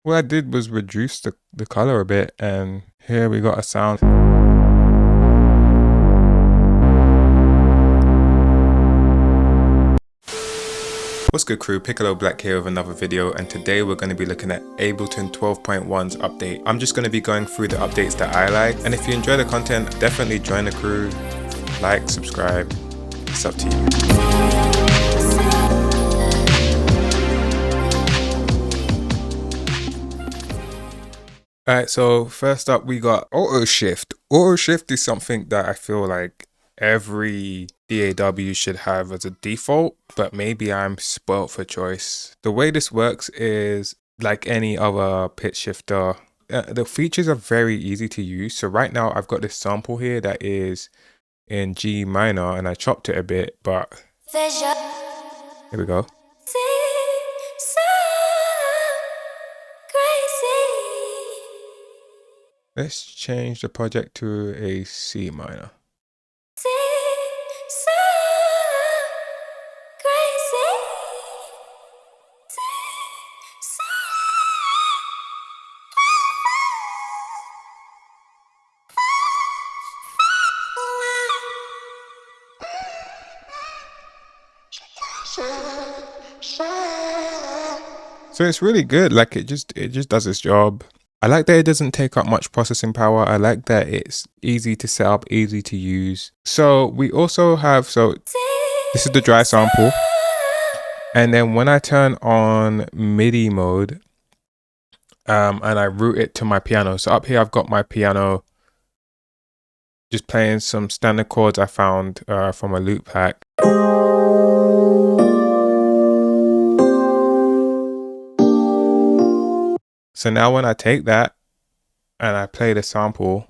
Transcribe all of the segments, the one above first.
What I did was reduce the color a bit, and here we got a sound. What's good, crew? Piccolo Black here with another video, and today we're going to be looking at Ableton 12.1's update. I'm just going to be going through the updates that I like, and if you enjoy the content, definitely join the crew, like, subscribe, it's up to you. Alright, so first up we got auto shift. Auto shift is something that I feel like every DAW should have as a default, but maybe I'm spoilt for choice. The way this works is like any other pitch shifter. The features are very easy to use. So right now I've got this sample here that is in G minor, and I chopped it a bit, but here we go. Let's change the project to a C minor. So it's really good. Like it just does its job. I like that it doesn't take up much processing power. I like that it's easy to set up, easy to use. So we also have, so this is the dry sample. And then when I turn on MIDI mode, and I route it to my piano. So up here, I've got my piano just playing some standard chords I found from a loop pack. So now when I take that and I play the sample,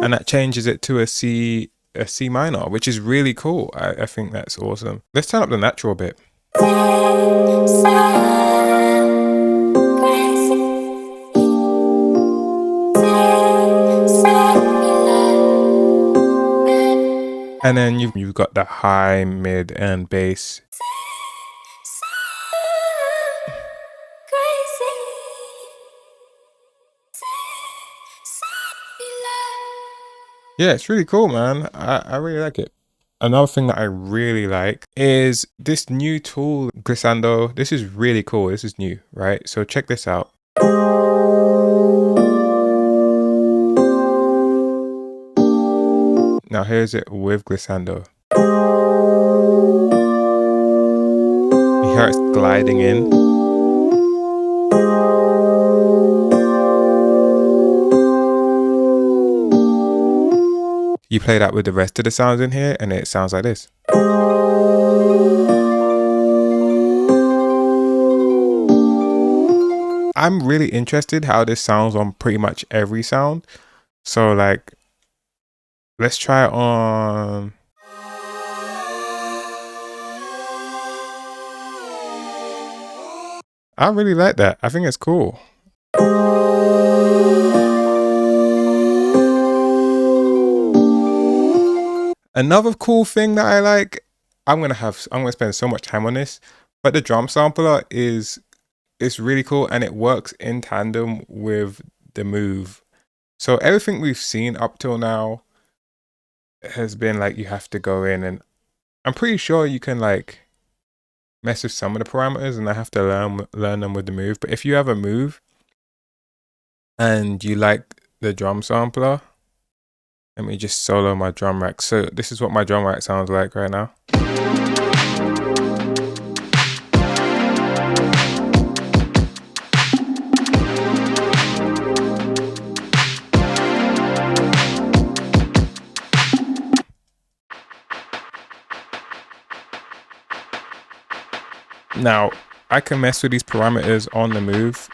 and that changes it to a C minor, which is really cool. I think that's awesome. Let's turn up the natural bit. And then you've got the high, mid, and bass. Yeah, it's really cool, man. I really like it. Another thing that I really like is this new tool, Glissando. This is really cool. This is new, right? So check this out. Now here's it with Glissando. You hear it's gliding in. You play that with the rest of the sounds in here and it sounds like this. I'm really interested how this sounds on pretty much every sound. So like, let's try it on. I really like that. I think it's cool. Another cool thing that I like, I'm gonna spend so much time on this, but the drum sampler it's really cool and it works in tandem with the move. So everything we've seen up till now has been like you have to go in, and I'm pretty sure you can like mess with some of the parameters and I have to learn them with the move. But if you have a move and you like the drum sampler, let me just solo my drum rack. So this is what my drum rack sounds like right now. Now, I can mess with these parameters on the move.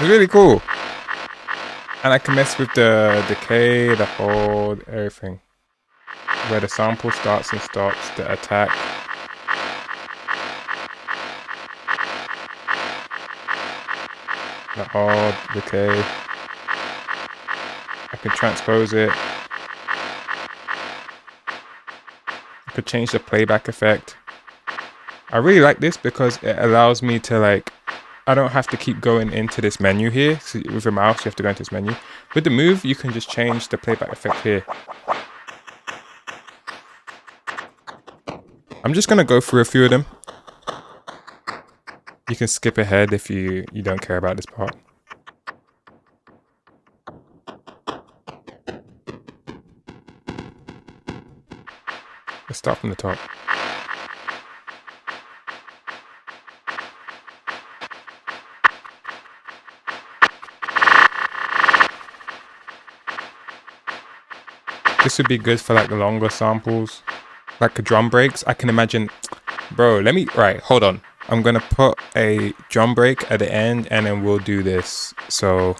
It's really cool. And I can mess with the decay, the hold, everything. Where the sample starts and stops, the attack. The hold, decay. I can transpose it. I could change the playback effect. I really like this because it allows me to like, I don't have to keep going into this menu here. So with your mouse, you have to go into this menu. With the move, you can just change the playback effect here. I'm just gonna go through a few of them. You can skip ahead if you don't care about this part. Let's start from the top. This would be good for like the longer samples, like the drum breaks. I can imagine, bro, right, hold on. I'm gonna put a drum break at the end and then we'll do this. So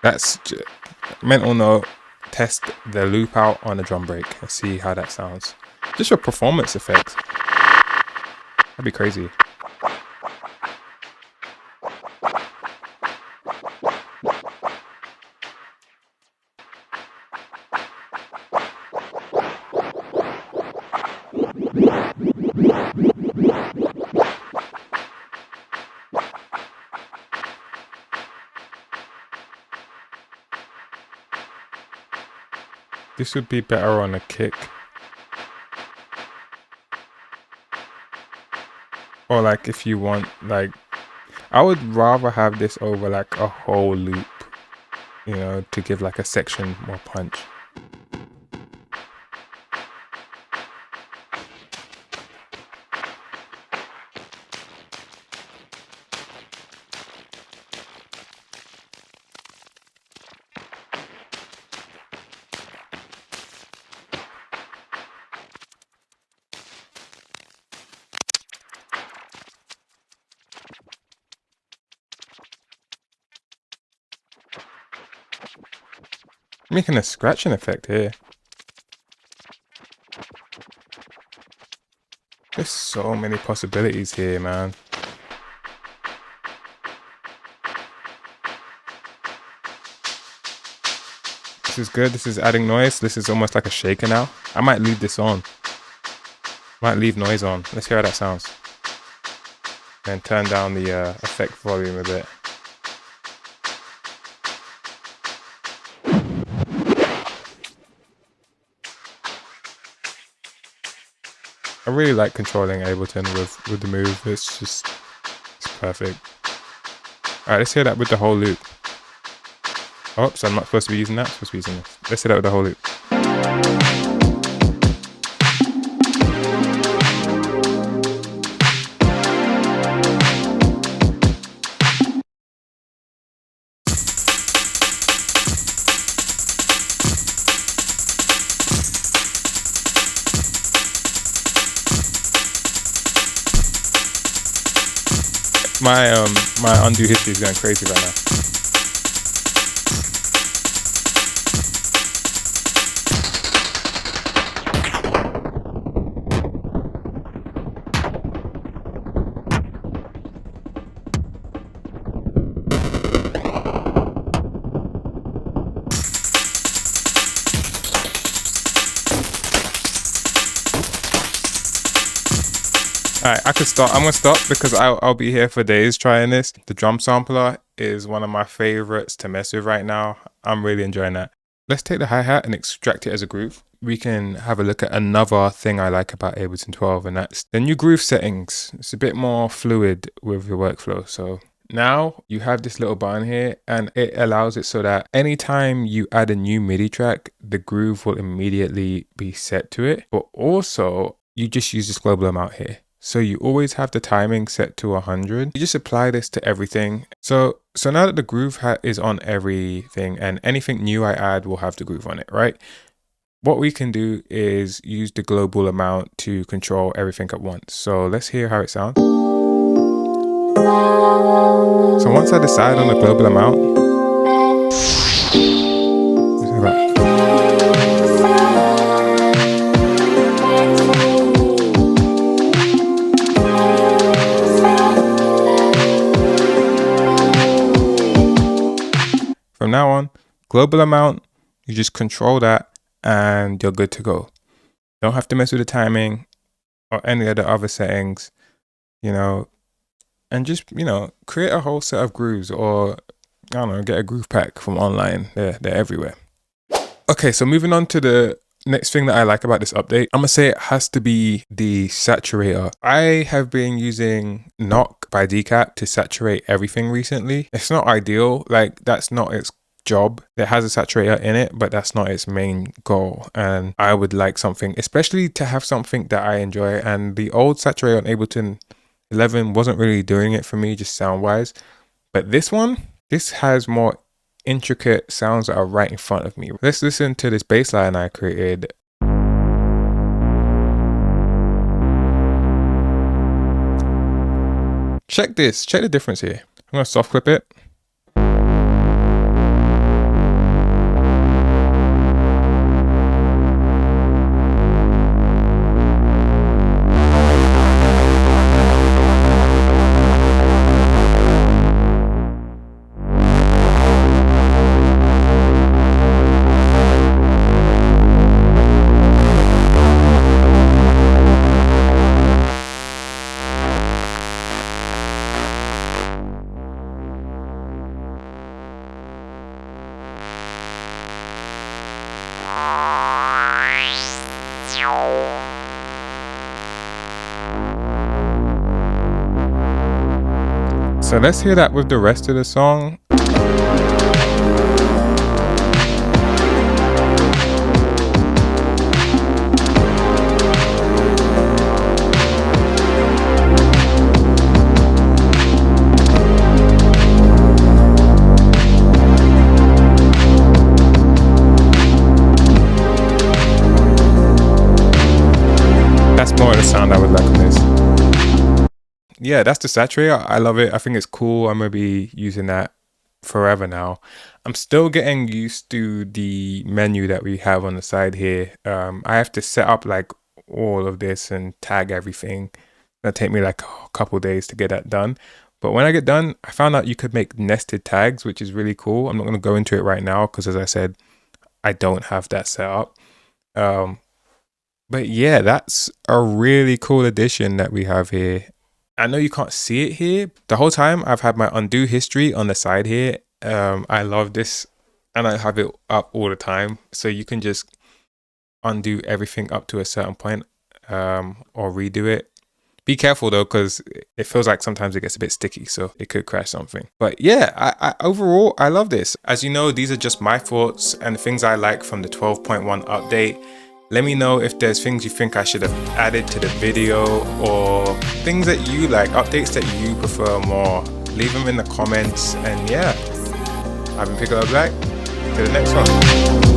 that's mental note, test the loop out on a drum break and see how that sounds. Just for performance effects. That'd be crazy. This would be better on a kick. Or like if you want, like, I would rather have this over like a whole loop, you know, to give like a section more punch. Making a scratching effect here. There's so many possibilities here, man. This is good. This is adding noise. This is almost like a shaker now. I might leave this on. Might leave noise on. Let's hear how that sounds. And turn down the effect volume a bit. I really like controlling Ableton with the move. It's perfect. Alright, let's hear that with the whole loop. Oops, I'm not supposed to be using that. I'm supposed to be using this. Let's hear that with the whole loop. My undo history is going crazy right now. Alright, I could stop. I'm gonna stop because I'll be here for days trying this. The drum sampler is one of my favorites to mess with right now. I'm really enjoying that. Let's take the hi-hat and extract it as a groove. We can have a look at another thing I like about Ableton 12, and that's the new groove settings. It's a bit more fluid with your workflow. So now you have this little button here and it allows it so that anytime you add a new MIDI track, the groove will immediately be set to it. But also you just use this global amount here. So you always have the timing set to 100. You just apply this to everything. So now that the groove is on everything and anything new I add will have the groove on it, right? What we can do is use the global amount to control everything at once. So let's hear how it sounds. So once I decide on the global amount, from now on, global amount, you just control that and you're good to go. Don't have to mess with the timing or any of the other settings, you know, and just, you know, create a whole set of grooves, or I don't know, get a groove pack from online. They're everywhere. Okay, so moving on to the next thing that I like about this update, I'm gonna say it has to be the saturator. I have been using Knock by Decap to saturate everything recently. It's not ideal, like that's not its job. It has a saturator in it, but that's not its main goal. And I would like something, especially to have something that I enjoy. And the old saturator on Ableton 11 wasn't really doing it for me, just sound wise. But this one, this has more intricate sounds that are right in front of me. Let's listen to this bass line I created. Check this, check the difference here. I'm gonna soft clip it. So let's hear that with the rest of the song. That's more of the sound I would like on this. Yeah, that's the saturator. I love it. I think it's cool. I'm gonna be using that forever now. I'm still getting used to the menu that we have on the side here. I have to set up like all of this and tag everything. That'll take me like a couple days to get that done. But when I get done, I found out you could make nested tags, which is really cool. I'm not gonna go into it right now because, as I said, I don't have that set up. But yeah, that's a really cool addition that we have here. I know you can't see it here. The whole time I've had my undo history on the side here. I love this, and I have it up all the time. So you can just undo everything up to a certain point, or redo it. Be careful though, because it feels like sometimes it gets a bit sticky, so it could crash something. But yeah, I overall, I love this. As you know, these are just my thoughts and things I like from the 12.1 update. Let me know if there's things you think I should have added to the video, or things that you like, updates that you prefer more. Leave them in the comments, and yeah, I've been Piccolo Black. To the next one.